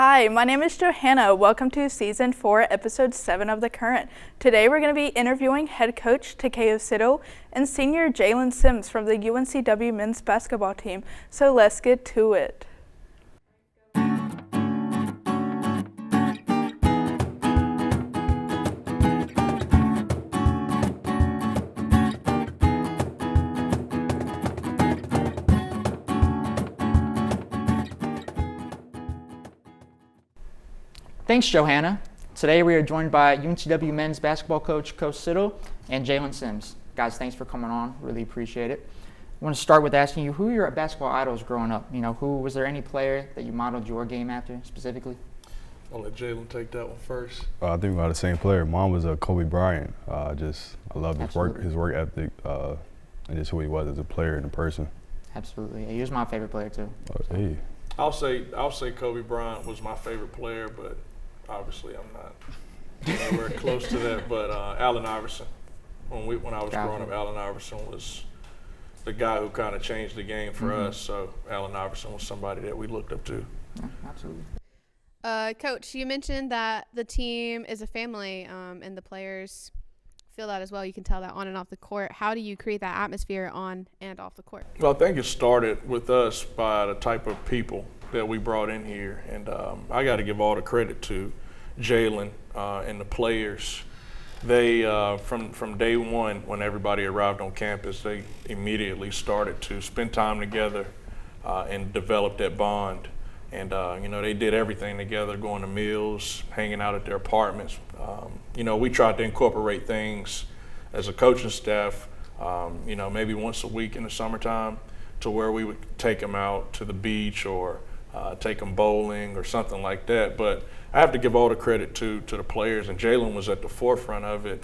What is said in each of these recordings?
Hi, my name is Johanna. Welcome to Season 4, Episode 7 of The Current. Today we're going to be interviewing head coach Takayo Siddle and senior Jaylen Sims from the UNCW men's basketball team. So let's get to it. Thanks, Johanna. Today we are joined by UNCW men's basketball coach, Coach Siddle, and Jaylen Sims. Guys, thanks for coming on. Really appreciate it. I want to start with asking you, who were your basketball idols growing up? Was there any player that you modeled your game after specifically? I'll let Jaylen take that one first. I think we had the same player. Mine was Kobe Bryant. I love his work ethic, and just who he was as a player and a person. Absolutely. He was my favorite player too. Hey. I'll say Kobe Bryant was my favorite player, but obviously I'm not anywhere close to that. But Allen Iverson, when I was growing up, Allen Iverson was the guy who kind of changed the game for us. So Allen Iverson was somebody that we looked up to. Yeah, absolutely. Coach, you mentioned that the team is a family, and the players feel that as well. You can tell that on and off the court. How do you create that atmosphere on and off the court? Well, I think it started with us by the type of people that we brought in here, and I got to give all the credit to Jaylen and the players. They from day one, when everybody arrived on campus, they immediately started to spend time together and develop that bond. And they did everything together, going to meals, hanging out at their apartments. We tried to incorporate things as a coaching staff, maybe once a week in the summertime, to where we would take them out to the beach or take them bowling or something like that. But I have to give all the credit to the players, and Jaylen was at the forefront of it,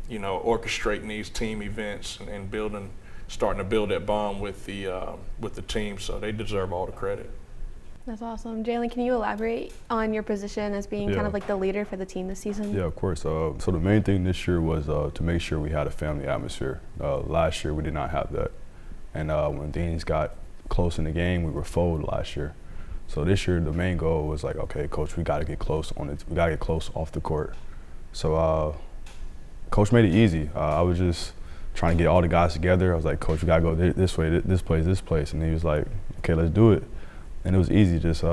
orchestrating these team events and starting to build that bond with the team. So they deserve all the credit. That's awesome. Jaylen, can you elaborate on your position as being kind of like the leader for the team this season? Yeah, of course. So the main thing this year was to make sure we had a family atmosphere. Last year we did not have that. And when things got close in the game, we were folded last year. So this year the main goal was like, okay, coach, we got to get close on it. We got to get close off the court. So coach made it easy. I was just trying to get all the guys together. I was like, coach, we got to go this way, this place. And he was like, okay, let's do it. And it was easy, just, it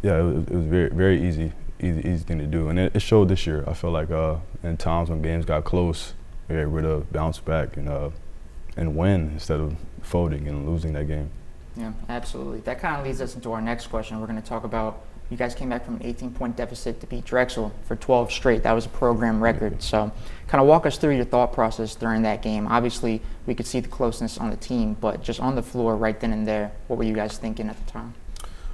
was very, very easy thing to do. And it showed this year. I feel like in times when games got close, we were able to bounce back and win instead of folding and losing that game. Yeah, absolutely. That kind of leads us into our next question. We're going to talk about, you guys came back from an 18-point deficit to beat Drexel for 12 straight. That was a program record. So kind of walk us through your thought process during that game. Obviously, we could see the closeness on the team, but just on the floor right then and there, what were you guys thinking at the time?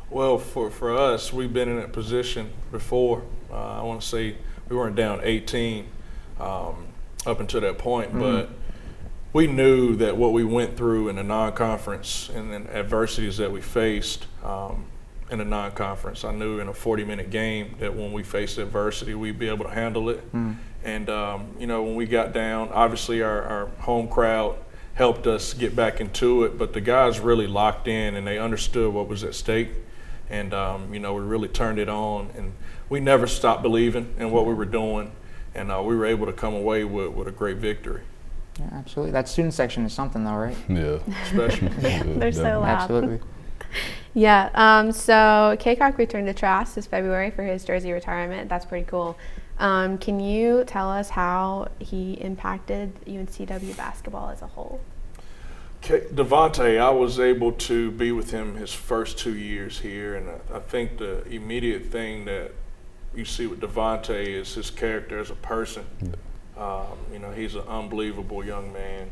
Well, for us, we've been in that position before. I want to say we weren't down 18 up until that point, but we knew that what we went through in the non-conference and the adversities that we faced in the non-conference, I knew in a 40-minute game that when we faced adversity, we'd be able to handle it. And, when we got down, obviously our home crowd helped us get back into it, but the guys really locked in and they understood what was at stake. And, we really turned it on, and we never stopped believing in what we were doing, and we were able to come away with a great victory. Yeah, absolutely. That student section is something though, right? Yeah. Special. They're so loud. Absolutely. Yeah, so K-Cock returned to Trask this February for his jersey retirement. That's pretty cool. Can you tell us how he impacted UNCW basketball as a whole? Devante, I was able to be with him his first 2 years here, and I think the immediate thing that you see with Devante is his character as a person. He's an unbelievable young man.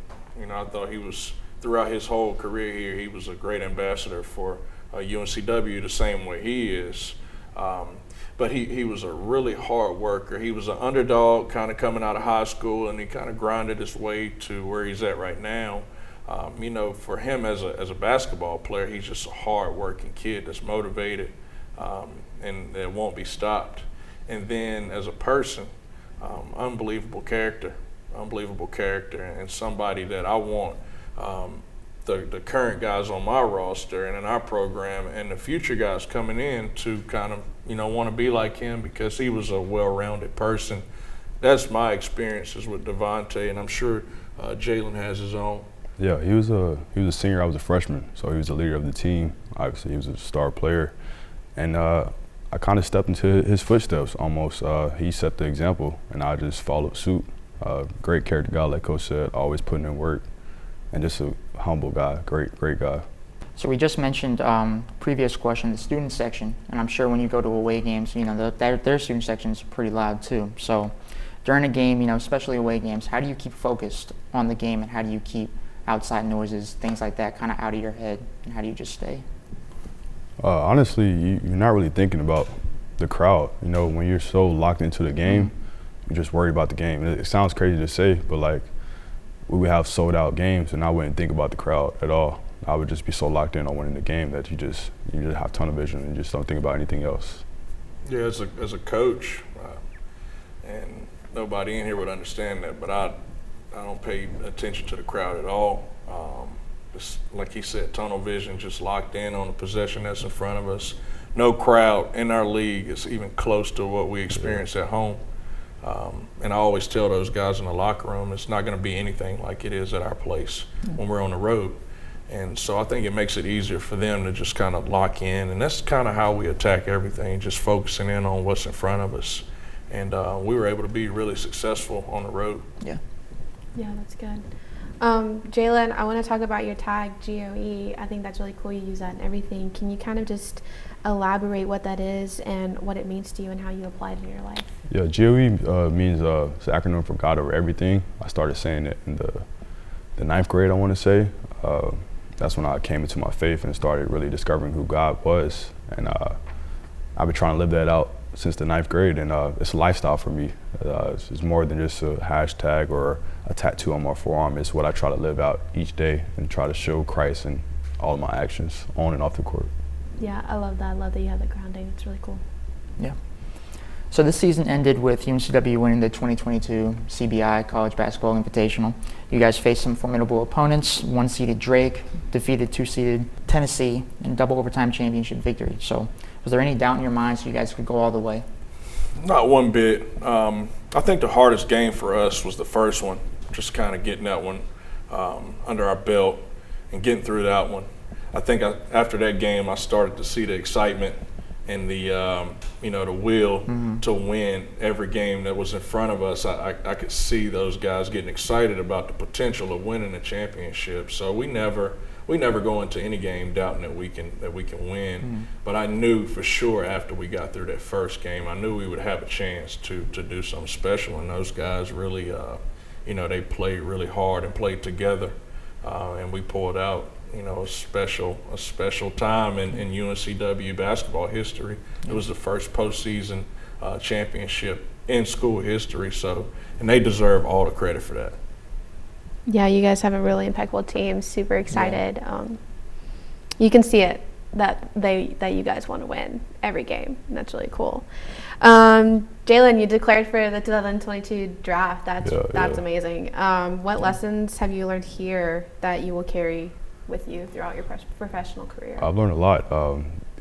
I thought he was, throughout his whole career here, he was a great ambassador for UNCW the same way he is. But he was a really hard worker. He was an underdog kind of coming out of high school, and he kind of grinded his way to where he's at right now. For him as a basketball player, he's just a hard-working kid that's motivated and that won't be stopped. And then as a person, unbelievable character, and somebody that I want the current guys on my roster and in our program and the future guys coming in to kind of, want to be like him because he was a well-rounded person. That's my experiences with Devante, and I'm sure Jaylen has his own. Yeah, he was a senior. I was a freshman, so he was the leader of the team. Obviously, he was a star player, and I kind of stepped into his footsteps almost. He set the example, and I just followed suit. Great character guy, like Coach said, always putting in work, and just a humble guy, great guy. So we just mentioned previous question, the student section, and I'm sure when you go to away games, their student section is pretty loud too. So during a game, especially away games, how do you keep focused on the game, and how do you keep outside noises, things like that, kind of out of your head, and how do you just stay? Honestly, you're not really thinking about the crowd. When you're so locked into the game, you're just worried about the game. It sounds crazy to say, but like we would have sold out games, and I wouldn't think about the crowd at all. I would just be so locked in on winning the game that you just have tunnel vision and you just don't think about anything else. Yeah, as a coach, and nobody in here would understand that, but I don't pay attention to the crowd at all. Just like he said, tunnel vision, just locked in on the possession that's in front of us. No crowd in our league is even close to what we experience at home. And I always tell those guys in the locker room, it's not going to be anything like it is at our place when we're on the road. And so I think it makes it easier for them to just kind of lock in. And that's kind of how we attack everything, just focusing in on what's in front of us. And we were able to be really successful on the road. Yeah. Yeah, that's good. Jaylen, I want to talk about your tag, GOE. I think that's really cool. You use that in everything. Can you kind of just elaborate what that is and what it means to you and how you apply it in your life? Yeah, GOE means it's an acronym for God Over Everything. I started saying it in the ninth grade, I want to say. That's when I came into my faith and started really discovering who God was. And I've been trying to live that out since the ninth grade, and it's a lifestyle for me. It's more than just a hashtag or a tattoo on my forearm. It's what I try to live out each day and try to show Christ in all of my actions on and off the court. Yeah, I love that. I love that you have that grounding. It's really cool. Yeah. So this season ended with UNCW winning the 2022 CBI College Basketball Invitational. You guys faced some formidable opponents, 1-seeded Drake, defeated 2-seeded Tennessee, in double overtime championship victory. So was there any doubt in your minds you guys could go all the way? Not one bit. I think the hardest game for us was the first one, just kind of getting that one under our belt and getting through that one. I think after that game, I started to see the excitement and the the will to win every game that was in front of us. I could see those guys getting excited about the potential of winning the championship. So we never go into any game doubting that we can win. But I knew for sure after we got through that first game, I knew we would have a chance to do something special. And those guys really, they played really hard and played together, and we pulled out. A special time in UNCW basketball history. It was the first postseason championship in school history. So, and they deserve all the credit for that. Yeah, you guys have a really impeccable team. Super excited. Yeah. You can see it that you guys want to win every game. And that's really cool. Jaylen, you declared for the 2022 draft. That's amazing. What lessons have you learned here that you will carry with you throughout your professional career? I've learned a lot.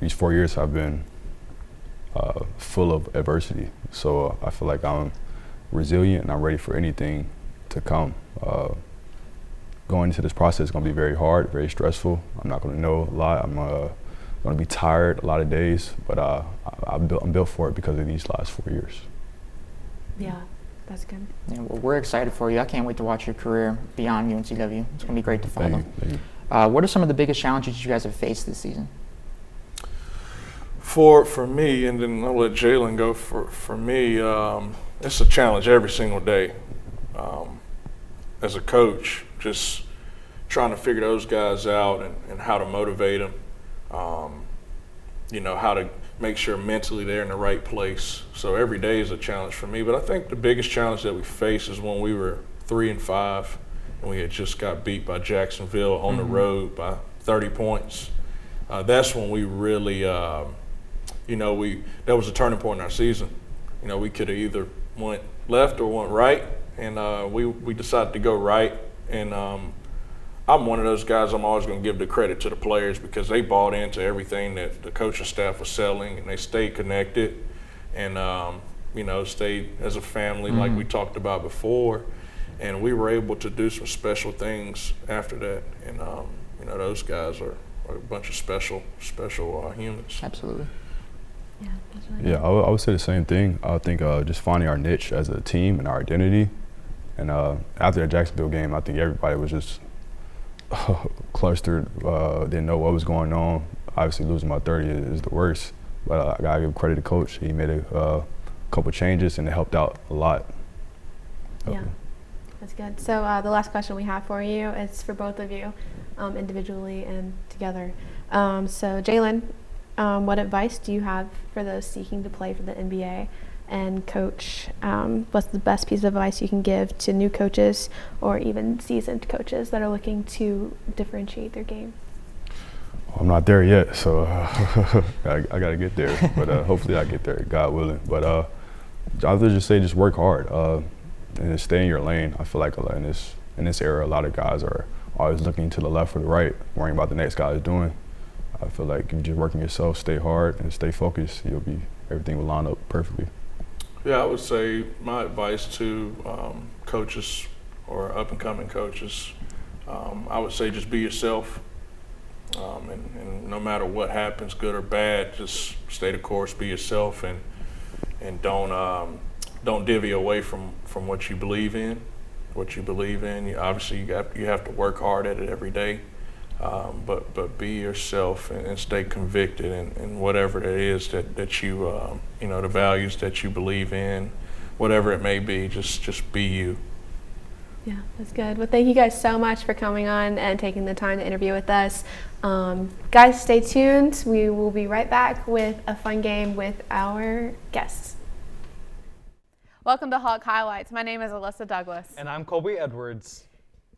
These 4 years have been full of adversity. So I feel like I'm resilient and I'm ready for anything to come. Going into this process is going to be very hard, very stressful. I'm not going to know a lot. I'm going to be tired a lot of days, but I'm built for it because of these last 4 years. Yeah, that's good. Yeah, well, we're excited for you. I can't wait to watch your career beyond UNCW. It's going to be great to follow. Thank you. What are some of the biggest challenges you guys have faced this season? For me, and then I'll let Jaylen go. For me, it's a challenge every single day. As a coach, just trying to figure those guys out and how to motivate them. How to make sure mentally they're in the right place. So every day is a challenge for me. But I think the biggest challenge that we face is when we were 3-5. And we had just got beat by Jacksonville on the road by 30 points. That's when we really, that was a turning point in our season. We could have either went left or went right, and we decided to go right. And I'm one of those guys. I'm always going to give the credit to the players because they bought into everything that the coaching staff was selling, and they stayed connected and stayed as a family like we talked about before. And we were able to do some special things after that. And those guys are a bunch of special humans. Absolutely. Yeah, that's really Yeah, I would say the same thing. I think just finding our niche as a team and our identity. And after the Jacksonville game, I think everybody was just clustered, didn't know what was going on. Obviously, losing by 30 is the worst. But I got to give credit to Coach. He made a couple changes, and it helped out a lot. Yeah, that's good. So the last question we have for you is for both of you, individually and together. So Jaylen, what advice do you have for those seeking to play for the NBA? And Coach, what's the best piece of advice you can give to new coaches or even seasoned coaches that are looking to differentiate their game? I'm not there yet, so I got to get there. But hopefully I get there, God willing. But I would just say just work hard and just stay in your lane. I feel like in this era, a lot of guys are always looking to the left or the right, worrying about the next guy is doing. I feel like if you're just working yourself, stay hard and stay focused, everything will line up perfectly. Yeah, I would say my advice to coaches or up-and-coming coaches, I would say just be yourself. And no matter what happens, good or bad, just stay the course, be yourself, and don't divvy away from what you believe in. Obviously, you have to work hard at it every day, but be yourself and stay convicted in whatever it is that you the values that you believe in, whatever it may be. Just be you. Yeah, that's good. Well, thank you guys so much for coming on and taking the time to interview with us. Guys, stay tuned. We will be right back with a fun game with our guests. Welcome to Hawk Highlights. My name is Alyssa Douglas. And I'm Colby Edwards.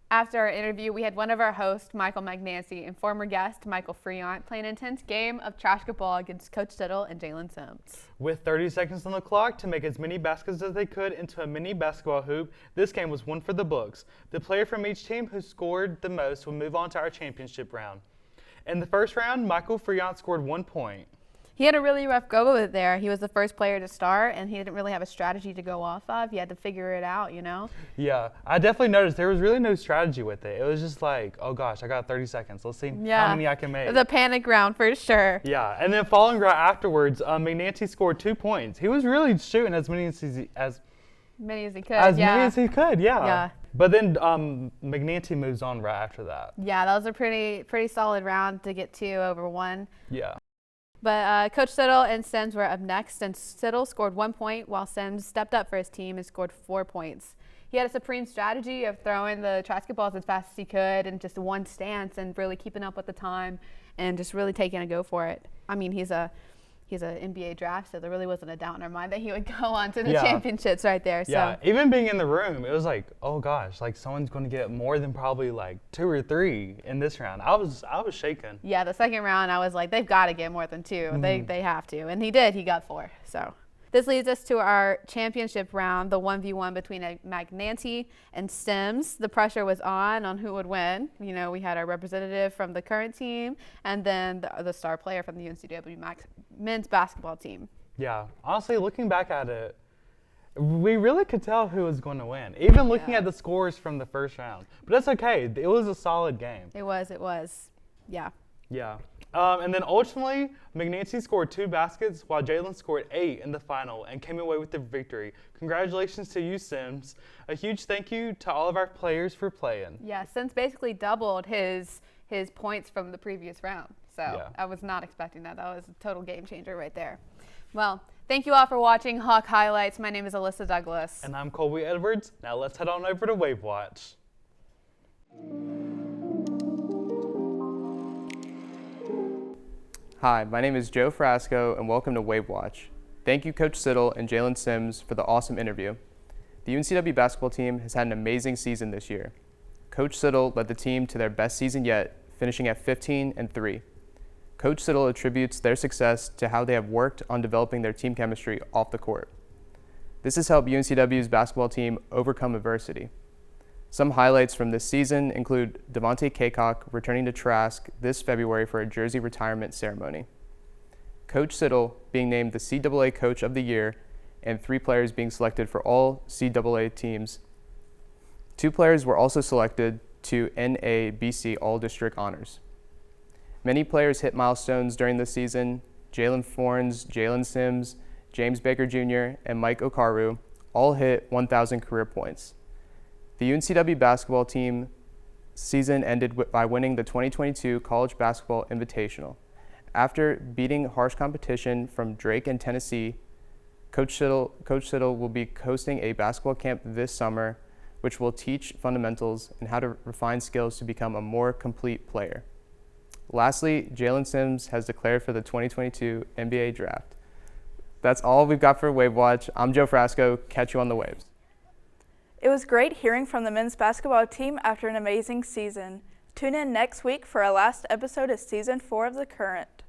After our interview, we had one of our hosts, Michael Magnancy, and former guest, Michael Freont, play an intense game of trashketball against Coach Siddle and Jaylen Sims. With 30 seconds on the clock to make as many baskets as they could into a mini basketball hoop, this game was one for the books. The player from each team who scored the most would move on to our championship round. In the first round, Michael Freont scored 1 point. He had a really rough go of it there. He was the first player to start, and he didn't really have a strategy to go off of. He had to figure it out, Yeah, I definitely noticed there was really no strategy with it. It was just like, oh gosh, I got 30 seconds. Let's see how many I can make. The panic round for sure. Yeah, and then following right afterwards, Magnancy scored 2 points. He was really shooting as many as he could. Yeah. But then Magnancy moves on right after that. Yeah, that was a pretty solid round to get 2 over 1. Yeah. But Coach Siddle and Sims were up next, and Siddle scored 1 point while Sims stepped up for his team and scored 4 points. He had a supreme strategy of throwing the trashketballs as fast as he could and just one stance and really keeping up with the time and just really taking a go for it. I mean, he's an NBA draft, so there really wasn't a doubt in our mind that he would go on to the championships right there. Yeah, even being in the room, it was like, oh gosh, like someone's going to get more than probably like 2 or 3 in this round. I was shaking. Yeah, the second round, I was like, they've got to get more than 2. Mm-hmm. They have to, and he did. He got 4. So this leads us to our championship round, the 1v1 between Magnancy and Sims. The pressure was on who would win. We had our representative from the current team and then the star player from the UNCW men's basketball team. Yeah, honestly, looking back at it, we really could tell who was going to win, even looking at the scores from the first round. But that's okay. It was a solid game. It was. Yeah. Yeah. And then ultimately, Magnancy scored 2 baskets while Jaylen scored 8 in the final and came away with the victory. Congratulations to you, Sims. A huge thank you to all of our players for playing. Yeah, Sims basically doubled his points from the previous round. So I was not expecting that. That was a total game changer right there. Well, thank you all for watching Hawk Highlights. My name is Alyssa Douglas. And I'm Colby Edwards. Now let's head on over to Wave Watch. Hi, my name is Joe Frasco, and welcome to Wave Watch. Thank you, Coach Siddle and Jaylen Sims, for the awesome interview. The UNCW basketball team has had an amazing season this year. Coach Siddle led the team to their best season yet, finishing at 15-3. Coach Siddle attributes their success to how they have worked on developing their team chemistry off the court. This has helped UNCW's basketball team overcome adversity. Some highlights from this season include Devante Cunningham returning to Trask this February for a jersey retirement ceremony, Coach Siddle being named the CAA Coach of the Year, and 3 players being selected for all CAA teams. 2 players were also selected to NABC All-District Honors. Many players hit milestones during this season. Jalen Fornes, Jaylen Sims, James Baker Jr., and Mike Okaru all hit 1,000 career points. The UNCW basketball team season ended by winning the 2022 College Basketball Invitational. After beating harsh competition from Drake and Tennessee, Coach Siddle will be hosting a basketball camp this summer, which will teach fundamentals and how to refine skills to become a more complete player. Lastly, Jaylen Sims has declared for the 2022 NBA Draft. That's all we've got for Wave Watch. I'm Joe Frasco. Catch you on the waves. It was great hearing from the men's basketball team after an amazing season. Tune in next week for our last episode of Season 4 of The Current.